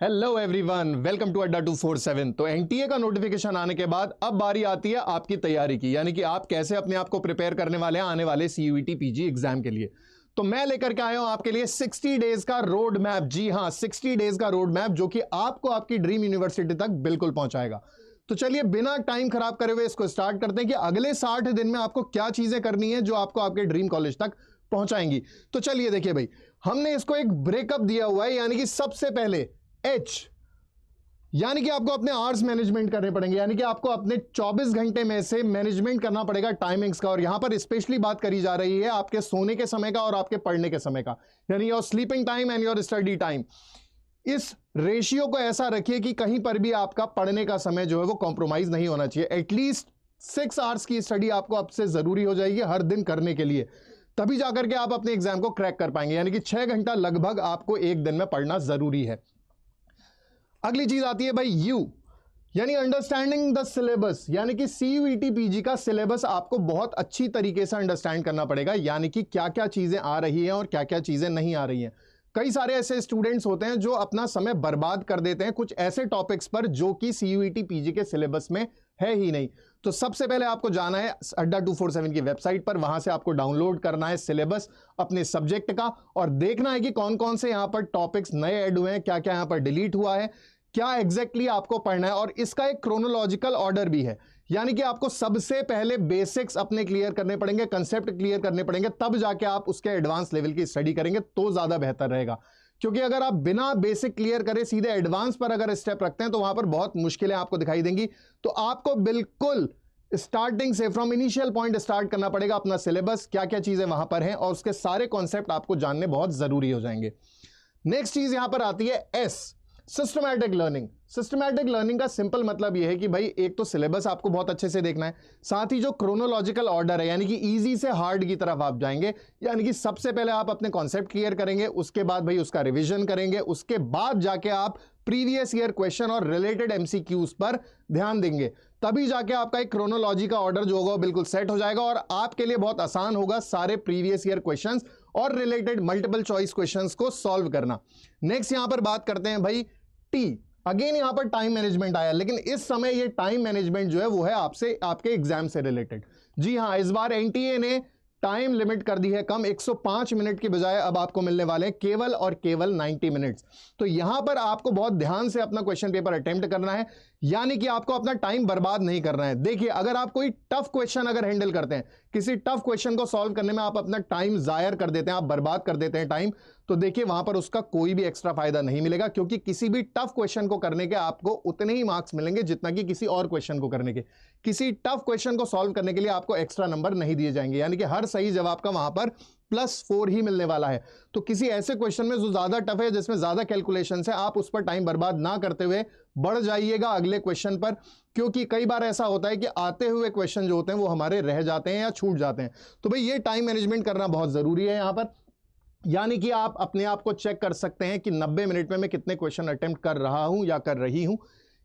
Hello everyone, welcome to अड्डा 247। तो NTA का नोटिफिकेशन आने के बाद अब बारी आती है आपकी तैयारी की, यानी कि आप कैसे अपने आप को प्रिपेयर करने वाले हैं आने वाले सीयूईटी पीजी एग्जाम के लिए। तो मैं लेकर के आया हूं आपके लिए 60 डेज का रोड मैप। जी हां, 60 डेज का रोड मैप जो कि आपको आपकी ड्रीम यूनिवर्सिटी तक बिल्कुल पहुंचाएगा। तो चलिए बिना टाइम खराब करे हुए इसको स्टार्ट करते हैं कि अगले 60 दिन में आपको क्या चीजें करनी है जो आपको आपके ड्रीम कॉलेज तक पहुंचाएंगी। तो चलिए देखिए भाई, हमने इसको एक ब्रेकअप दिया हुआ है, यानी कि सबसे पहले एच, यानी कि आपको अपने आवर्स मैनेजमेंट करने पड़ेंगे, यानी कि आपको अपने 24 घंटे में से मैनेजमेंट करना पड़ेगा टाइमिंग्स का। और यहां पर स्पेशली बात करी जा रही है आपके सोने के समय का और आपके पढ़ने के समय का, यानी your sleeping time and your study time. इस रेशियो को ऐसा रखिए कि कहीं पर भी आपका पढ़ने का समय जो है वो कॉम्प्रोमाइज नहीं होना चाहिए। एटलीस्ट 6 आवर्स की स्टडी आपको अब से जरूरी हो जाएगी हर दिन करने के लिए, तभी जाकर के आप अपने एग्जाम को क्रैक कर पाएंगे। यानी कि 6 घंटा लगभग आपको एक दिन में पढ़ना जरूरी है। अगली चीज आती है भाई यू, यानी अंडरस्टैंडिंग द सिलेबस, यानी कि सीयूईटी पीजी का सिलेबस आपको बहुत अच्छी तरीके से अंडरस्टैंड करना पड़ेगा, यानी कि क्या क्या चीजें आ रही हैं और क्या क्या चीजें नहीं आ रही हैं। कई सारे ऐसे स्टूडेंट्स होते हैं जो अपना समय बर्बाद कर देते हैं कुछ ऐसे टॉपिक्स पर जो कि सीयूईटी पीजी के सिलेबस में है ही नहीं। तो सबसे पहले आपको जाना है अड्डा 247 की वेबसाइट पर, वहां से आपको डाउनलोड करना है सिलेबस अपने सब्जेक्ट का और देखना है कि कौन कौन से यहां पर टॉपिक्स नए ऐड हुए हैं, क्या क्या यहां पर डिलीट हुआ है, क्या एग्जैक्टली आपको पढ़ना है। और इसका एक क्रोनोलॉजिकल ऑर्डर भी है, यानी कि आपको सबसे पहले बेसिक्स अपने क्लियर करने पड़ेंगे, कंसेप्ट क्लियर करने पड़ेंगे, तब जाके आप उसके एडवांस लेवल की स्टडी करेंगे तो ज्यादा बेहतर रहेगा। क्योंकि अगर आप बिना बेसिक क्लियर करे सीधे एडवांस पर अगर स्टेप रखते हैं तो वहां पर बहुत मुश्किलें आपको दिखाई देंगी। तो आपको बिल्कुल स्टार्टिंग से फ्रॉम इनिशियल पॉइंट स्टार्ट करना पड़ेगा अपना सिलेबस, क्या क्या चीजें वहां पर हैं और उसके सारे कॉन्सेप्ट आपको जानने बहुत जरूरी हो जाएंगे। नेक्स्ट चीज यहां पर आती है S, systematic learning. Systematic learning का सिंपल मतलब यह है कि भाई एक तो सिलेबस आपको बहुत अच्छे से देखना है, साथ ही जो क्रोनोलॉजिकल ऑर्डर है, यानी कि इजी से हार्ड की तरफ आप जाएंगे। यानी कि सबसे पहले आप अपने कॉन्सेप्ट क्लियर करेंगे, उसके बाद भाई उसका रिवीजन करेंगे, उसके बाद जाके आप प्रीवियस ईयर क्वेश्चन और रिलेटेड एमसीक्यूज पर ध्यान देंगे, तभी जाके आपका एक क्रोनोलॉजी का ऑर्डर जो होगा बिल्कुल सेट हो जाएगा और आपके लिए बहुत आसान होगा सारे प्रीवियस ईयर क्वेश्चंस और रिलेटेड मल्टीपल चॉइस क्वेश्चंस को सॉल्व करना। नेक्स्ट यहां पर बात करते हैं भाई टी, अगेन यहां पर टाइम मैनेजमेंट आया, लेकिन इस समय ये टाइम मैनेजमेंट जो है वो है आपसे आपके एग्जाम से रिलेटेड। जी हां, इस बार एनटीए ने टाइम लिमिट कर दी है कम, 105 मिनट की बजाय अब आपको मिलने वाले हैं केवल और केवल 90 मिनट्स। तो यहां पर आपको बहुत ध्यान से अपना क्वेश्चन पेपर अटेम्प्ट करना है, यानी कि आपको अपना टाइम बर्बाद नहीं करना है। देखिए, अगर आप कोई टफ क्वेश्चन अगर हैंडल करते हैं, किसी टफ क्वेश्चन को सॉल्व करने में आप अपना टाइम जायर कर देते हैं, आप बर्बाद कर देते हैं टाइम, तो देखिए वहां पर उसका कोई भी एक्स्ट्रा फायदा नहीं मिलेगा, क्योंकि किसी भी टफ क्वेश्चन को करने के आपको उतने ही मार्क्स मिलेंगे जितना कि किसी और क्वेश्चन को करने के। किसी टफ क्वेश्चन को सॉल्व करने के लिए आपको एक्स्ट्रा नंबर नहीं दिए जाएंगे, यानी कि हर सही जवाब का वहां पर +4 ही मिलने वाला है। तो किसी ऐसे क्वेश्चन में जो ज्यादा टफ है, जिसमें ज्यादा कैलकुलेशन है, आप उस पर टाइम बर्बाद ना करते हुए बढ़ जाइएगा अगले क्वेश्चन पर, क्योंकि कई बार ऐसा होता है कि आते हुए क्वेश्चन जो होते हैं वो हमारे रह जाते हैं या छूट जाते हैं। तो भाई ये टाइम मैनेजमेंट करना बहुत जरूरी है यहां पर, यानी कि आप अपने आप को चेक कर सकते हैं कि 90 मिनट में मैं कितने क्वेश्चन अटेम्प्ट कर रहा हूं या कर रही हूं।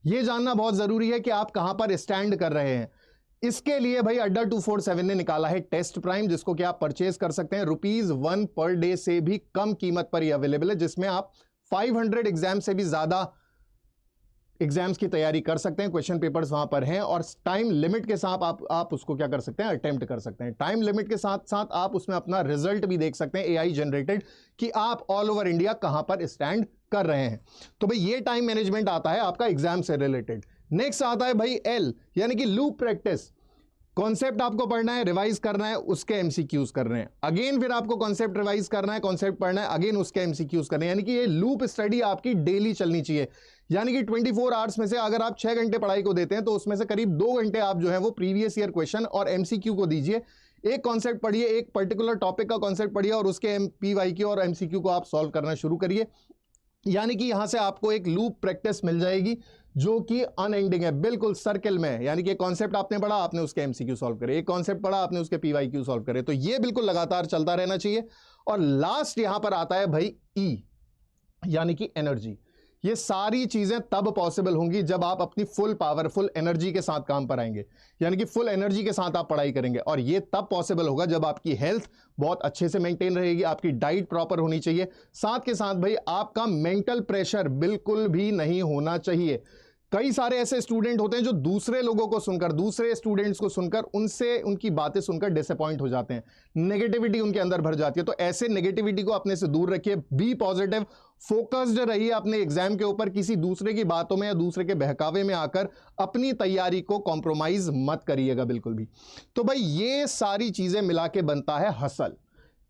यह जानना बहुत जरूरी है कि आप कहां पर स्टैंड कर रहे हैं। इसके लिए भाई अड्डा 247 ने निकाला है टेस्ट प्राइम, जिसको कि आप परचेज कर सकते हैं ₹1 पर डे से भी कम कीमत पर यह अवेलेबल है, जिसमें आप 500 एग्जाम से भी ज्यादा एग्जाम्स की तैयारी कर सकते हैं। क्वेश्चन पेपर्स वहां पर हैं और टाइम लिमिट के साथ आप उसको क्या कर सकते हैं, अटेम्प्ट कर सकते हैं। टाइम लिमिट के साथ साथ आप उसमें अपना रिजल्ट भी देख सकते हैं एआई जनरेटेड, कि आप ऑल ओवर इंडिया कहां पर स्टैंड कर रहे हैं। तो भाई ये टाइम मैनेजमेंट आता है आपका एग्जाम से रिलेटेड। नेक्स्ट आता है भाई एल, यानी कि लूप प्रैक्टिस। कॉन्सेप्ट आपको पढ़ना है, रिवाइज करना है, उसके एमसीक्यूज करने हैं, अगेन फिर आपको कॉन्सेप्ट रिवाइज करना है, कॉन्सेप्ट पढ़ना है, अगेन उसके एमसीक्यूज करने हैं। यानी कि ये लूप स्टडी आपकी डेली चलनी चाहिए। यानी कि 24 आवर्स में से अगर आप 6 घंटे पढ़ाई को देते हैं तो उसमें से करीब 2 घंटे आप जो है वो प्रीवियस ईयर क्वेश्चन और एमसीक्यू को दीजिए। एक कॉन्सेप्ट पढ़िए, एक पर्टिकुलर टॉपिक का कॉन्सेप्ट पढ़िए और उसके पीवाईक्यू और एमसीक्यू को आप सॉल्व करना शुरू करिए। यानी कि यहां से आपको एक लूप प्रैक्टिस मिल जाएगी जो कि अनएंडिंग है, बिल्कुल सर्कल में है। यानी कि कॉन्सेप्ट आपने पढ़ा, आपने उसके एमसीक्यू सॉल्व करे, एक कॉन्सेप्ट पढ़ा, आपने उसके पीवाईक्यू सॉल्व करे। तो ये बिल्कुल लगातार चलता रहना चाहिए। और लास्ट यहां पर आता है भाई ई, यानी कि एनर्जी। ये सारी चीजें तब पॉसिबल होंगी जब आप अपनी फुल पावर, फुल एनर्जी के साथ काम पर आएंगे, यानी कि फुल एनर्जी के साथ आप पढ़ाई करेंगे। और ये तब पॉसिबल होगा जब आपकी हेल्थ बहुत अच्छे से मेंटेन रहेगी, आपकी डाइट प्रॉपर होनी चाहिए, साथ के साथ भाई आपका मेंटल प्रेशर बिल्कुल भी नहीं होना चाहिए। कई सारे ऐसे स्टूडेंट होते हैं जो दूसरे लोगों को सुनकर, दूसरे स्टूडेंट्स को सुनकर, उनसे उनकी बातें सुनकर डिसअपॉइंट हो जाते हैं, नेगेटिविटी उनके अंदर भर जाती है। तो ऐसे नेगेटिविटी को अपने से दूर रखिए, बी पॉजिटिव, फोकस्ड रहिए अपने एग्जाम के ऊपर। किसी दूसरे की बातों में या दूसरे के बहकावे में आकर अपनी तैयारी को कॉम्प्रोमाइज मत करिएगा बिल्कुल भी। तो भाई ये सारी चीजें मिला के बनता है hustle.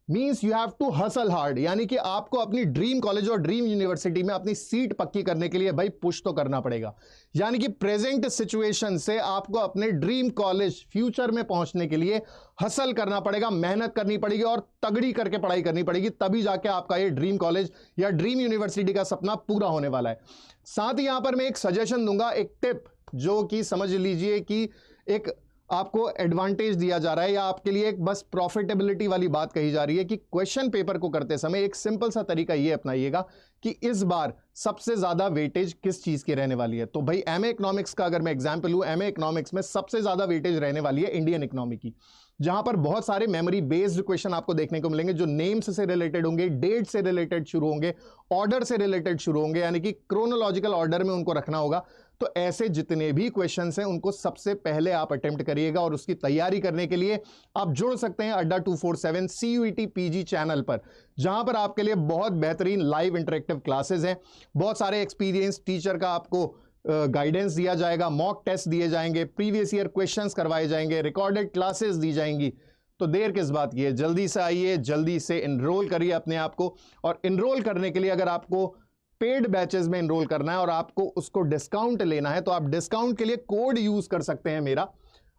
Means you have to hustle hard, यानी कि आपको अपनी ड्रीम कॉलेज और ड्रीम यूनिवर्सिटी में अपनी सीट पक्की करने के लिए भाई पुश तो करना पड़ेगा। यानी कि प्रेजेंट सिचुएशन से आपको अपने ड्रीम कॉलेज फ्यूचर में पहुंचने के लिए हसल करना पड़ेगा, मेहनत करनी पड़ेगी और तगड़ी करके पढ़ाई करनी पड़ेगी, तभी जाके आपका ये ड्रीम कॉलेज या ड्रीम यूनिवर्सिटी का सपना पूरा होने वाला है। साथ ही यहां पर मैं एक सजेशन दूंगा, एक टिप, जो कि समझ लीजिए कि एक आपको एडवांटेज दिया जा रहा है या आपके लिए एक बस प्रॉफिटेबिलिटी वाली बात कही जा रही है कि क्वेश्चन पेपर को करते समय एक सिंपल सा तरीका ये अपनाइएगा कि इस बार सबसे ज्यादा वेटेज किस चीज की रहने वाली है। तो भाई एमए इकोनॉमिक्स का अगर मैं एग्जांपल लूं, एमए इकोनॉमिक्स में सबसे ज्यादा वेटेज रहने वाली है इंडियन इकोनॉमी की, जहां पर बहुत सारे मेमोरी बेस्ड क्वेश्चन आपको देखने को मिलेंगे जो नेम्स से रिलेटेड होंगे, डेट से रिलेटेड शुरू होंगे, ऑर्डर से रिलेटेड शुरू होंगे, यानी कि क्रोनोलॉजिकल ऑर्डर में उनको रखना होगा। तो ऐसे जितने भी क्वेश्चंस हैं उनको सबसे पहले आप अटेम्प्ट करिएगा और उसकी तैयारी करने के लिए आप जुड़ सकते हैं अड्डा 247 CUET PG चैनल पर, जहां पर आपके लिए बहुत बेहतरीन लाइव इंटरेक्टिव क्लासेस हैं, बहुत सारे एक्सपीरियंस टीचर का आपको गाइडेंस दिया जाएगा, मॉक टेस्ट दिए जाएंगे, प्रीवियस ईयर क्वेश्चंस करवाए जाएंगे, रिकॉर्डेड क्लासेस दी जाएंगी। तो देर किस बात की है, जल्दी से आइए, जल्दी से इनरोल करिए अपने आप को। और इनरोल करने के लिए अगर आपको पेड बैचेस में इनरोल करना है और आपको उसको डिस्काउंट लेना है तो आप डिस्काउंट के लिए कोड यूज कर सकते हैं मेरा,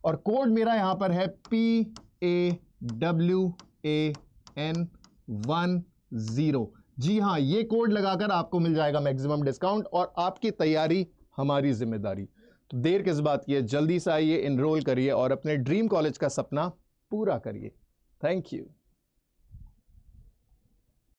और कोड मेरा यहां पर है PAWAN10। जी हां, ये कोड लगाकर आपको मिल जाएगा मैक्सिमम डिस्काउंट और आपकी तैयारी हमारी जिम्मेदारी। तो देर किस बात की है, जल्दी से आइए, इनरोल करिए और अपने ड्रीम कॉलेज का सपना पूरा करिए। Thank you.